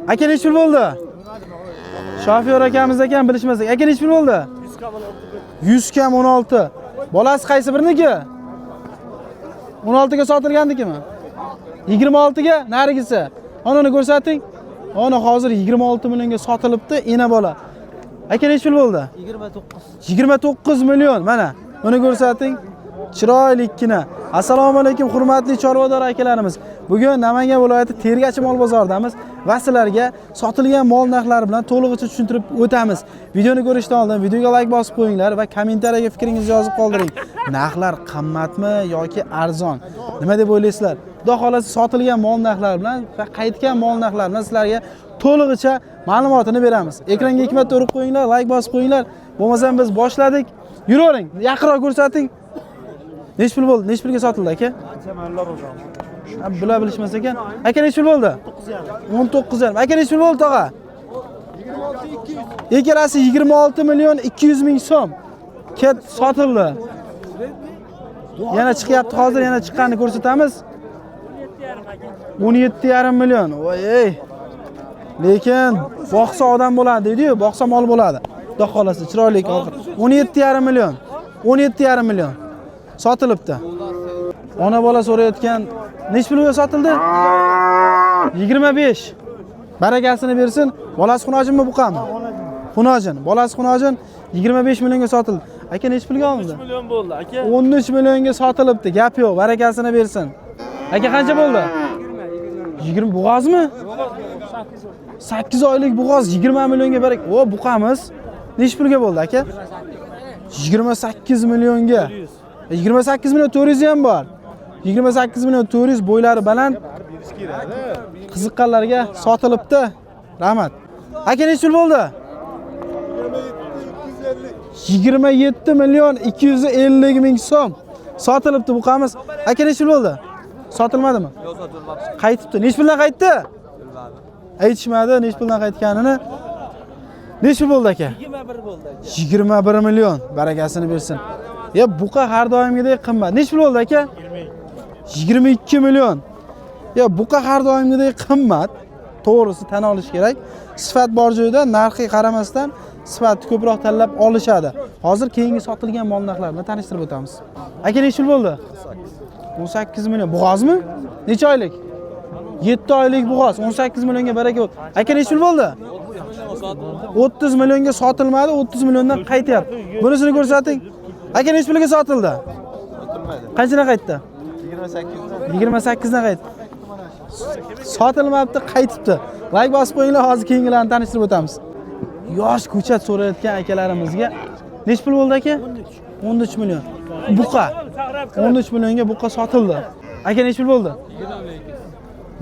Aka necha pul bo'ldi? Shofer akamiz ekan, bilishmasak. Aka necha pul bo'ldi? 100 kam 16. Bolasi qaysi birniki? 16 ga sotilgandikimi? 26 ga narigisi. Onani ko'rsating. Ona hozir 26 millionga sotilibdi, ena bola. Aka necha pul bo'ldi? 29. 29 million. Mana, buni ko'rsating. Chiroylikkina. Assalomu alaykum hurmatli chorvador akalarimiz. Bugun Namangan viloyati Tergachi mol bozoridamiz va sizlarga sotilgan mol narxlari bilan to'lig'icha tushuntirib o'tamiz. Videoni ko'rishdan oldin videoga like bosib qo'yinglar va kommentariyaga fikringizni yozib qoldiring. Narxlar qimmatmi yoki arzon? Nima deb o'ylaysizlar? Xudo xolasa sotilgan mol narxlari bilan va qaytgan mol narxlari bilan sizlarga to'lig'icha ma'lumotini beramiz. Ekranga ikki marta urib qo'yinglar, like bosib qo'yinglar. Bo'lmasa biz boshladik. Yuravering, yaqinroq ko'rsating. Necha pul bo'ldi? Necha pulga sotildi aka? Bular bilishmas ekan. Aka necha pul bo'ldi? 19,5. Aka necha pul bo'ldi tog'a? 26,200. Ikkalasi 26 million 200 ming so'm. Ket sotildi. Yana chiqyapti hozir, yana chiqqanini ko'rsatamiz. 17,5 million. Voy. Lekin boqsa odam bo'ladi deydi-yu, boqsa mol bo'ladi. Xudo xolasa chiroyli oxir. 17,5 million. 17,5 million. Sotilibdi. Ona bola so'rayotgan necha pulga sotildi? 25. Barakasini bersin. Bolasi xunojinmi buqami? Xunojin. Bolasi xunojin 25 millionga sotildi. Aka necha pulga oldi? 13 million bo'ldi aka. 13 millionga sotilibdi. Gap yo'q, barakasini bersin. Aka qancha bo'ldi? 20 bug'ozmi? 8 oylik bug'oz 20 millionga barak. O, buqamiz. Necha pulga bo'ldi aka? 28 millionga. 28 million 400 ham bor. 28 million 400 bo'ylari baland. Qiziqqanlarga sotilibdi. Rahmat. Aka necha pul bo'ldi? 27 million 250 ming so'm. Sotilibdi buqamiz. Aka necha pul bo'ldi? Sotilmadimi? Yo'q, sotilmabdi. Qaytibdi. Necha puldan qaytdi? Aytishmadi necha puldan qaytganini. Necha pul bo'ldi aka? 21 bo'ldi. 21 million. Barakasini bersin. Ya buqa har doimgidek qimmat. Necha pul bo'ldi aka? 22 million. Ya buqa har doimgidek qimmat. To'g'risi tan olish kerak. Sifat bor joyda narxiga qaramasdan sifatni ko'proq tanlab olishadi. Hozir keyingi sotilgan mol narxlarini tanishtirib o'tamiz. Aka necha pul bo'ldi? 18 million. Bug'ozmi? Necha oylik? 7 oylik bug'oz 18 millionga baraka bo'ldi. Aka necha pul bo'ldi? 30 millionga sotilmadi, 30 milliondan qaytyapti. Bunisini ko'rsating. Aka necha pulga sotildi? Qanchadan qaytdi? 28 dan qaytdi. Sotilmabdi, qaytibdi. Like bosib qo'yinglar, hozir keyingilarni tanishtirib o'tamiz. Yosh ko'chat so'rayotgan akalarimizga necha pul bo'ldi aka? 13 million. Buqa 13 millionga buqa sotildi. Aka necha pul bo'ldi?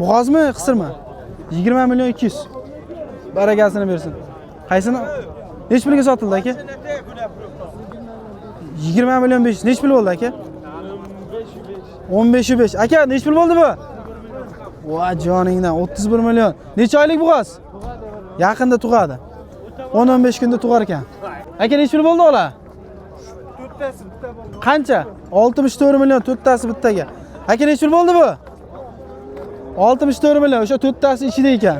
Bug'ozmi, qisirmi? 20 million 200. Barakasini bersin. Qaysini? Necha pulga sotildi aka? 20 million 500. Necha pul bo'ldi aka? 15,5. Aka necha pul bo'ldi bu? Voy joningdan 31 million. Necha oylik bug'oz? Yaqinda tug'adi. 10-15 kunda tug'ar ekan. Aka necha pul bo'ldi ola? To'rttasi bitta bo'ldi. Qancha? 64 million to'rttasi bittaga. Aka necha pul bo'ldi bu? 64 million, o'sha to'rttasi ichida ekan.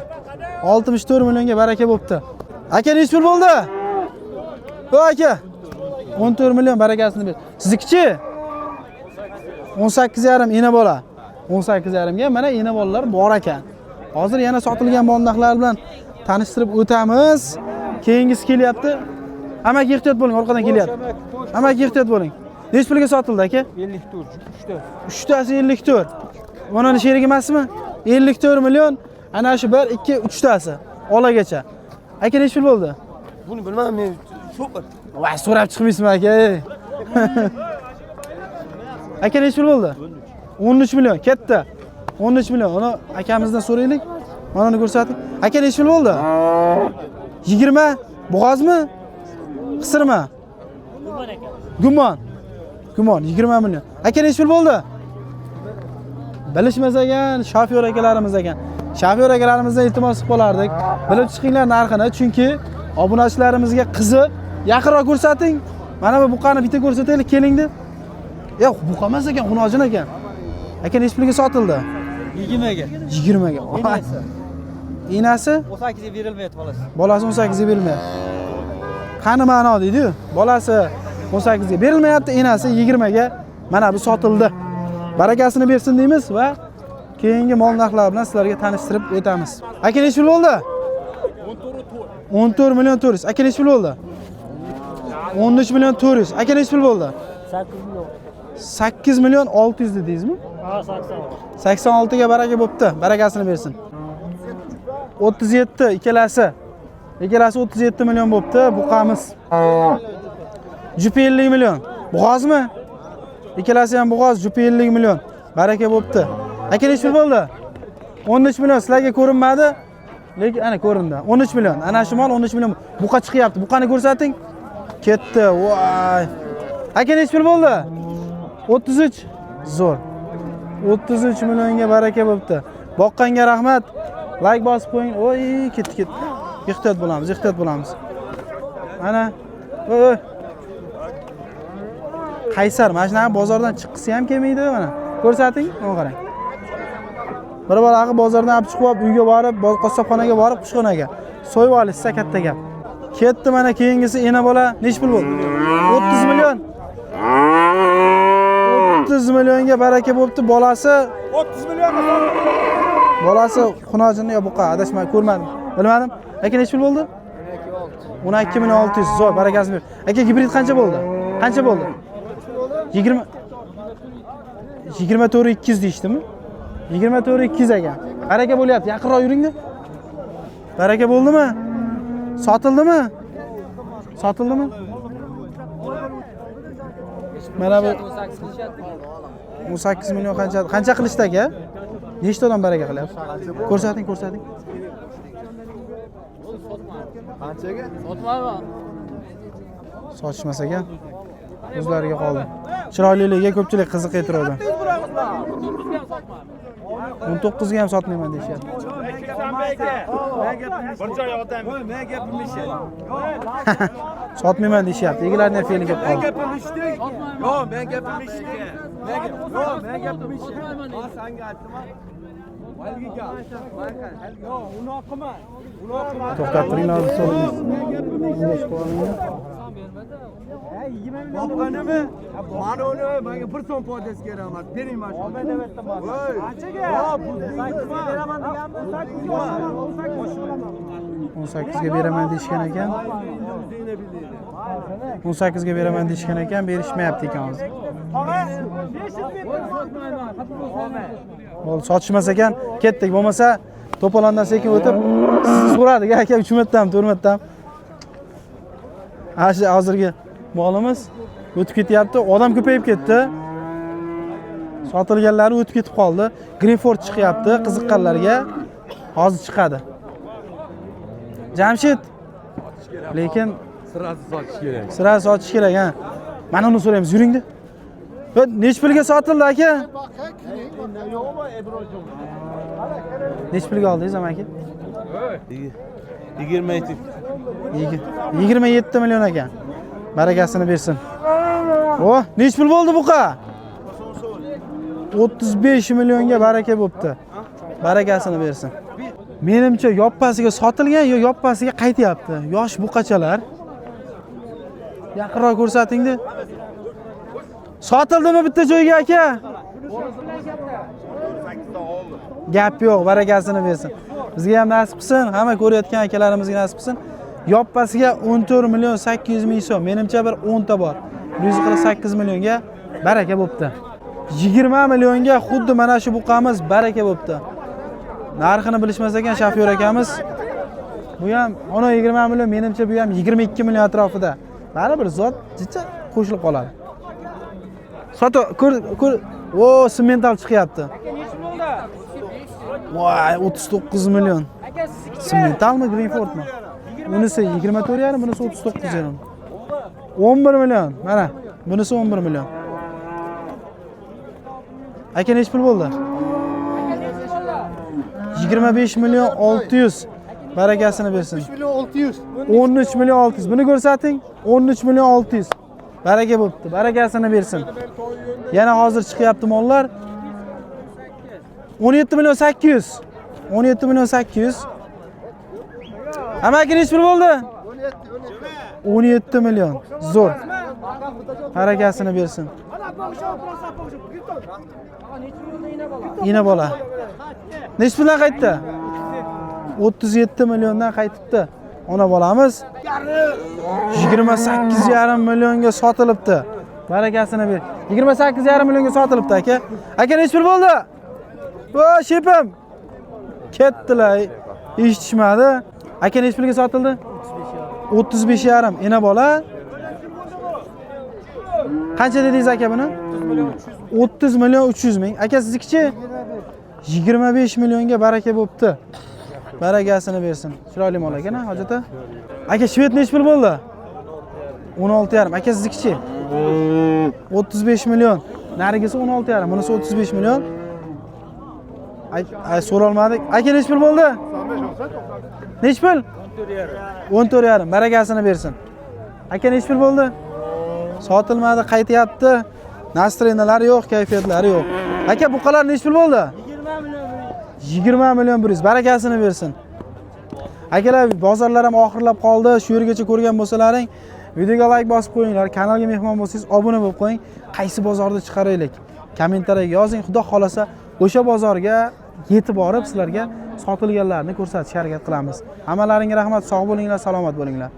64 millionga baraka bo'pti. Aka necha pul bo'ldi? O aka. 14 million barakasini ber. Siznikichi? 18,5 ena bola. 18,5 ga mana ena bolalar bor ekan. Hozir yana sotilgan mol narxlari bilan tanishtirib o'tamiz. Keyingisi kelyapti. Amaki ehtiyot bo'ling, orqadan kelyapti. Amaki ehtiyot bo'ling. Necha pulga sotildi aka? 54. 3tasi 54. Mana sherik emasmi? 54 million. Ana shu 1, 2, 3tasi olagacha. Aka necha pul bo'ldi? Buni bilmadim men. Super. Voy, so'rab chiqmaysizmi aka? Aka necha pul bo'ldi? 13 million. Katta. 13 million. Uni akamizdan so'raylik. Mana uni ko'rsating. Aka necha pul bo'ldi? 20. Bug'ozmi? Qisirmi? Gumon. Gumon 20 million. Aka necha pul bo'ldi? Bilishmas ekan, shofer akalarimiz ekan. Shofer akalarimizdan iltimos qilib qolardik. Bilib chiqinglar narxini, chunki obunachilarimizga qiziq. Yaqinroq ko'rsating. Mana bu buqani bitta ko'rsataylik, kelingdi. Yo'q, buqa emas ekan, xunojin ekan. Aka necha pulga sotildi? 20 ga. 20 ga. Iynasi 18 ga berilmayapti bolasi. bolasi 18 ga berilmayapti. Qani ma'no deydi-yu. Bolasi 18 ga berilmayapti, iynasi 20 ga. Mana bu sotildi. Barakasini bersin deymiz va keyingi mol narxlari bilan sizlarga tanishtirib o'tamiz. Aka necha pul bo'ldi? 14 million 400. Aka necha pul bo'ldi? 13 million 400. Aka necha pul bo'ldi? 8 million. 8 million 600 dedingizmi? Ha, 86. 86 ga baraka bo'pti. Barakasini bersin. 37 ikkalasi. Ikkalasi 37 million bo'pti. Buqamiz. Jupi 50 million. Bug'ozmi? Ikkalasi ham bug'oz, jupi 50 million. Baraka bo'pti. Aka necha pul bo'ldi? 13 million. Sizlarga ko'rinmadi, lekin ana ko'rindi. 13 million. Ana shu mol 13 million. Buqa chiqyapti. Buqani ko'rsating. Ketdi. Voy. Aka necha pul bo'ldi? 33. Zo'r. 33 millionga baraka bo'pti. Boqqanga rahmat. Like bosib qo'ying. Oy, ketdi. Ehtiyot bo'lamiz. Mana. Oy. Qaysar, mana shunaqa bozordan chiqqisi ham kelmaydi mana. Ko'rsating, mana qarang. Bir balog'i bozordan olib chiqib, uyga borib, qassobxonaga borib, qushxonaga so'yib olishsa katta gap. Ketdi mana keyingisi ena bola nech pul bo'ldi? 30 million. 30 millionga baraka bo'pti. Bolasi 30 millionga sotdi. Bolasi xunojini yo buqa, adashmay ko'rmadim. Bilmadim. Aka nech pul bo'ldi? 12 million 600. Zo'r, barakasini ber. Aka gibrid qancha bo'ldi? 20 24 200 deyishdimi? 24 200 ekan. Baraka bo'lyapti. Yaqinroq yuring-da. Baraka bo'ldimi? Sotildimi? Mana bu 18 million qancha qilishdi aka? Nechta odam baraka qilyapti? Ko'rsating. Qanchaga? Sotishmas ekan. O'zlariga qoldi. Chiroyliligiga ko'pchilik qiziq e'tirodi. 19 ga ham sotmayman deyishyapti. Bir joy odam. Men gapim ishi. Sotmayman deyishyapti. Egilarning ham fe'li kelib qoldi. Gapim ishi. Yo, men gapim ishi. Men gapim ishi. Senga aytdim. Valgiga. Yo, uni o'qima. To'xtab turinglar, so'raymiz. Boqqanimi? Mana uni menga 1 so'm foydasi kerak emas. Bering mana shu. Olmay debetdim bor. Qanchaga? Yo, bu beraman deganman, 18 ga beraman deyishgan ekan. 18 ga beraman deyishgan ekan, berishmayapti ekan hozir. Bo'ldi, sotishmas ekan, ketdik. Bo'lmasa, to'polondan sekin o'tib sizni so'radik, aka 3 martami, 4 martami. Hozirgi molimiz o'tib ketyapti. Odam ko'payib ketdi. Sotilganlari o'tib ketib qoldi. Greenford chiqyapti qiziqqanlarga. Hozir chiqadi. Jamshid. Lekin sirasi sotish kerak, ha. Mana uni so'raymiz, yuring-da. Nech pulga sotildi aka? Nech pulga oldingiz aka? 27 million ekan. Barakasini bersin. O, nech pul bo'ldi buqa? 35 millionga baraka bo'pti. Barakasini bersin. Menimcha yoppasiga sotilgan yo yoppasiga qaytyapti. Yosh buqachalar. Yaqinroq ko'rsatingda. Sotildimi bitta joyga aka? Gap yo'q, barakasini bersin. Bizga ham nasib qilsin, hamma ko'rayotgan akalarimizga nasib qilsin. Yoppasiga 14 million 800 ming so'm. Menimcha bir 10 ta bor. 148 millionga baraka bo'pti. 20 millionga xuddi mana shu buqamiz baraka bo'pti. Narxini bilishmas ekan shofyor akamiz. Bu ham ona 20 million, menimcha bu ham 22 million atrofida. Baribir zot jicha qo'shilib qoladi. Soto ko'r. O, semental chiqyapti. Voy, 39 million. Sementalmi, Greenfordmi? Bunisi 24 yarim, bunisi 39 yarim. 11 million. Mana, bunisi 11 million. Aka nech pul bo'ldi? 25 million 600. Barakasini bersin. 13 million 600. Buni ko'rsating. 13 million 600. Baraka bo'pti. Barakasini bersin. Yana hozir chiqyapti mollar. 17 million 800. 17 million 800. Amaki nech pul bo'ldi? 17 million. Zo'r. Harakasini bersin. Ina bola. Nech puldan qaytdi? 37 milliondan qaytibdi. Ona bolamiz 28,5 millionga sotilibdi. Barakasini ber. 28,5 millionga sotilibdi aka. Aka nech pul bo'ldi? Vo, shepim. Ketdilar. Eshitishmadi. Aka nech pulga sotildi? 35,5. Ena bola. Qancha dedingiz aka buni? 30 million 300 ming. Aka siznikichi? 25 millionga baraka bo'pti. Barakasini bersin. Chiroyli mol ekan, hojata. Aka shvet nech pul bo'ldi? 16,5. Aka siznikichi? 35 million. Narigisi 16,5. Bunisi 35 million. Ay so'rolmadik. Aka nech pul bo'ldi? Nech pul? 14,5. Barakasini bersin. Aka nech pul bo'ldi? Sotilmadi, qaytyapti. Nastroyenalari yo'q, kayfiyatlari yo'q. Aka buqalar nech pul bo'ldi? 20 million 100. Barakasini bersin. Akalar, bozorlar ham oxirlab qoldi. Shu yergacha ko'rgan bo'lsalaring, videoga like bosib qo'yinglar. Kanalga mehmon bo'lsangiz, obuna bo'lib qo'ying. Qaysi bozorda chiqaraylik? Kommentariyaga yozing. Xudo xolasa, o'sha bozorga yetib borib sizlarga sotilganlarni ko'rsatishga harakat qilamiz. Hammalaringga rahmat, sog' bo'linglar, salomat bo'linglar.